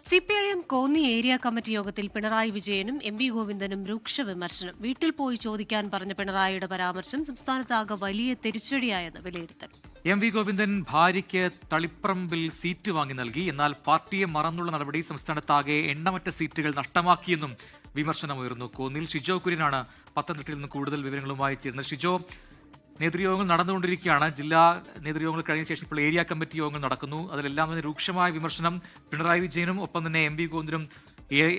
CPIM Konni area committee യോഗത്തിൽ പിണറായി വിജയനും MV. ഗോവിന്ദനും രൂക്ഷ വിമർശനം. വീട്ടിൽ പോയി ചോദിക്കാൻ പറഞ്ഞ പിണറായിയുടെ പരാമർശം സംസ്ഥാനത്താകെ വലിയ തിരിച്ചടിയായെന്ന് വിലയിരുത്തൽ. എം.വി. ഗോവിന്ദൻ ഭാര്യയ്ക്ക് തളിപ്പറമ്പിൽ സീറ്റ് വാങ്ങി നൽകി. എന്നാൽ പാർട്ടിയെ മറന്നുള്ള നടപടി സംസ്ഥാനത്താകെ എണ്ണമറ്റ സീറ്റുകൾ നഷ്ടമാക്കിയെന്നും വിമർശനമുയർന്നു. കോന്നിയിൽ ഷിജോ കുര്യനാണ് പത്തനംതിട്ടയിൽ നിന്ന് കൂടുതൽ വിവരങ്ങളുമായി ചേർന്നത്. ഷിജോ, നേതൃയോഗങ്ങൾ നടന്നുകൊണ്ടിരിക്കുകയാണ്. ജില്ലാ നേതൃയോഗങ്ങൾ കഴിഞ്ഞ ശേഷം ഇപ്പോൾ ഏരിയ കമ്മിറ്റി യോഗങ്ങൾ നടക്കുന്നു. അതിലെല്ലാം തന്നെ രൂക്ഷമായ വിമർശനം പിണറായി വിജയനും ഒപ്പം തന്നെ എം.വി. ഗോവിന്ദനും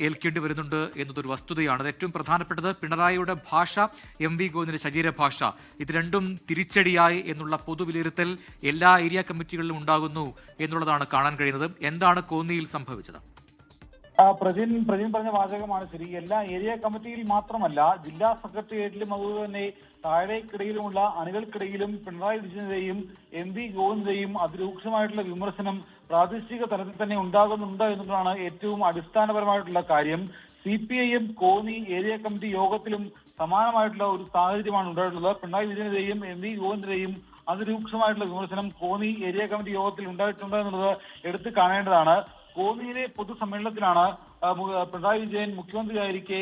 ഏൽക്കേണ്ടി വരുന്നുണ്ട് എന്നതൊരു വസ്തുതയാണ്. അത് ഏറ്റവും പ്രധാനപ്പെട്ടത് പിണറായിയുടെ ഭാഷ, എം.വി. ഗോവിന്ദന്റെ ശരീരഭാഷ, ഇത് രണ്ടും തിരിച്ചടിയായി എന്നുള്ള പൊതുവിലയിരുത്തൽ എല്ലാ ഏരിയ കമ്മിറ്റികളിലും ഉണ്ടാകുന്നു എന്നുള്ളതാണ് കാണാൻ കഴിയുന്നത്. എന്താണ് കോന്നിയിൽ സംഭവിച്ചത്? പ്രജിൻ പറഞ്ഞ വാചകമാണ് ശരി. എല്ലാ ഏരിയ കമ്മിറ്റിയിൽ മാത്രമല്ല, ജില്ലാ സെക്രട്ടേറിയറ്റിലും അതുപോലെ തന്നെ താഴേക്കിടയിലുമുള്ള അണികൾക്കിടയിലും പിണറായി വിജയനെയും എം.വി. ഗോവിന്ദനെയും അതിരൂക്ഷമായിട്ടുള്ള വിമർശനം പ്രാദേശിക തലത്തിൽ തന്നെ ഉണ്ടാകുന്നുണ്ട് എന്നുള്ളതാണ് ഏറ്റവും അടിസ്ഥാനപരമായിട്ടുള്ള കാര്യം. സിപിഐഎം കോന്നി ഏരിയ കമ്മിറ്റി യോഗത്തിലും സമാനമായിട്ടുള്ള ഒരു സാഹചര്യമാണ് ഉണ്ടായിട്ടുള്ളത്. പിണറായി വിജയനെയും എം.വി. ഗോവിന്ദനെയും അതിരൂക്ഷമായിട്ടുള്ള വിമർശനം കോന്നി ഏരിയ കമ്മിറ്റി യോഗത്തിൽ ഉണ്ടായിട്ടുണ്ട് എന്നുള്ളത് എടുത്തു കാണേണ്ടതാണ്. കോന്നിയിലെ പൊതുസമ്മേളനത്തിലാണ് പിണറായി വിജയൻ മുഖ്യമന്ത്രിയായിരിക്കെ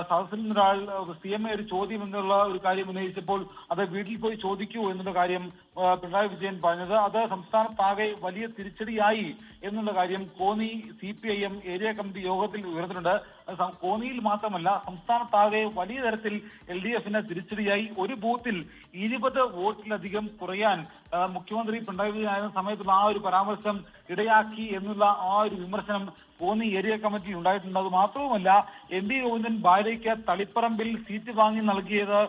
സദസ്സിൽ നിന്നൊരാൾ CMA ഒരു ചോദ്യം എന്നുള്ള ഒരു കാര്യം ഉന്നയിച്ചപ്പോൾ അത് വീട്ടിൽ പോയി ചോദിക്കൂ എന്നുള്ള കാര്യം പിണറായി വിജയൻ പറഞ്ഞത്. അത് സംസ്ഥാനത്താകെ വലിയ തിരിച്ചടിയായി എന്നുള്ള കാര്യം കോന്നി CPIM ഏരിയ കമ്മിറ്റി യോഗത്തിൽ ഉയർന്നിട്ടുണ്ട്. കോന്നിയിൽ മാത്രമല്ല, സംസ്ഥാനത്താകെ വലിയ തരത്തിൽ LDFന് തിരിച്ചടിയായി. ഒരു ബൂത്തിൽ 20 വോട്ടിലധികം കുറയാൻ മുഖ്യമന്ത്രി പിണറായി വിജയൻ ആയിരുന്ന സമയത്തുള്ള ആ ഒരു പരാമർശം ഇടയാക്കി എന്നുള്ള ആ ഒരു വിമർശനം കോന്നി ഏരിയ കമ്മിറ്റി ഉണ്ടായിട്ടുണ്ട്. അത് മാത്രവുമല്ല, എം.വി. ഗോവിന്ദൻ ഭാര്യയ്ക്ക് തളിപ്പറമ്പിൽ സീറ്റ് വാങ്ങി നൽകിയത്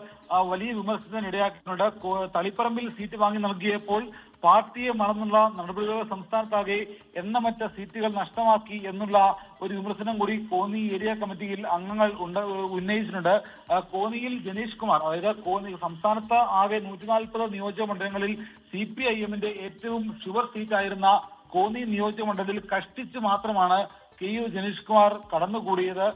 വലിയ വിമർശനത്തിന് ഇടയാക്കിയിട്ടുണ്ട്. തളിപ്പറമ്പിൽ സീറ്റ് വാങ്ങി നൽകിയപ്പോൾ പാർട്ടിയെ മറന്നുള്ള നടപടികൾ സംസ്ഥാനത്താകെ എണ്ണമറ്റ സീറ്റുകൾ നഷ്ടമാക്കി എന്നുള്ള ഒരു വിമർശനം കൂടി കോന്നി ഏരിയ കമ്മിറ്റിയിൽ അംഗങ്ങൾ ഉന്നയിച്ചിട്ടുണ്ട്. കോന്നിയിൽ ജനീഷ് കുമാർ, അതായത് കോന്നി സംസ്ഥാനത്ത് ആകെ 140 നിയോജക മണ്ഡലങ്ങളിൽ CPIMന്റെ ഏറ്റവും ഷുവർ സീറ്റായിരുന്ന കോന്നി നിയോജക മണ്ഡലത്തിൽ കഷ്ടിച്ച് മാത്രമാണ് KU ജനീഷ് കുമാർ കടന്നുകൂടിയത്.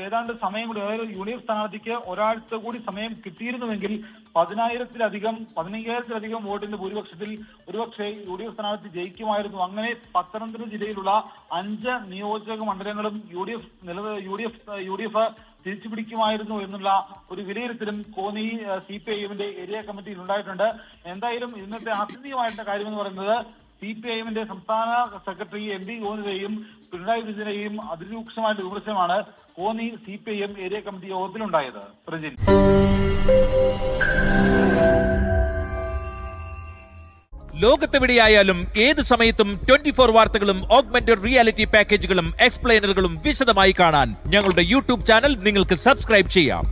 ഏതാണ്ട് സമയം കൂടി, അതായത് UDF സ്ഥാനാർത്ഥിക്ക് ഒരാഴ്ച കൂടി സമയം കിട്ടിയിരുന്നുവെങ്കിൽ 15,000-ലധികം വോട്ടിന്റെ ഭൂരിപക്ഷത്തിൽ ഒരുപക്ഷെ UDF സ്ഥാനാർത്ഥി ജയിക്കുമായിരുന്നു. അങ്ങനെ പത്തനംതിട്ട ജില്ലയിലുള്ള 5 നിയോജക മണ്ഡലങ്ങളും UDF തിരിച്ചു പിടിക്കുമായിരുന്നു എന്നുള്ള ഒരു വിലയിരുത്തലും കോന്നി CPIMന്റെ ഏരിയ കമ്മിറ്റിയിൽ ഉണ്ടായിട്ടുണ്ട്. എന്തായാലും ഇന്നത്തെ ആത്യന്തികമായിട്ടുള്ള കാര്യമെന്ന് പറയുന്നത് CPIMന്റെ സംസ്ഥാന സെക്രട്ടറി എം.വി. ഗോവിന്ദനെയും പിണറായി വിജയനെയും അതിരൂക്ഷമായിട്ട് വിമർശനമാണ് കോന്നി CPIM ഏരിയ കമ്മിറ്റി യോഗത്തിലുണ്ടായത്. പ്രജിൻ, ലോകത്തെവിടെയായാലും ഏത് സമയത്തും 24 വാർത്തകളും ഓഗ്മെന്റഡ് റിയാലിറ്റി പാക്കേജുകളും എക്സ്പ്ലെയിനറുകളും വിശദമായി കാണാൻ ഞങ്ങളുടെ YouTube ചാനൽ നിങ്ങൾക്ക് സബ്സ്ക്രൈബ് ചെയ്യാം.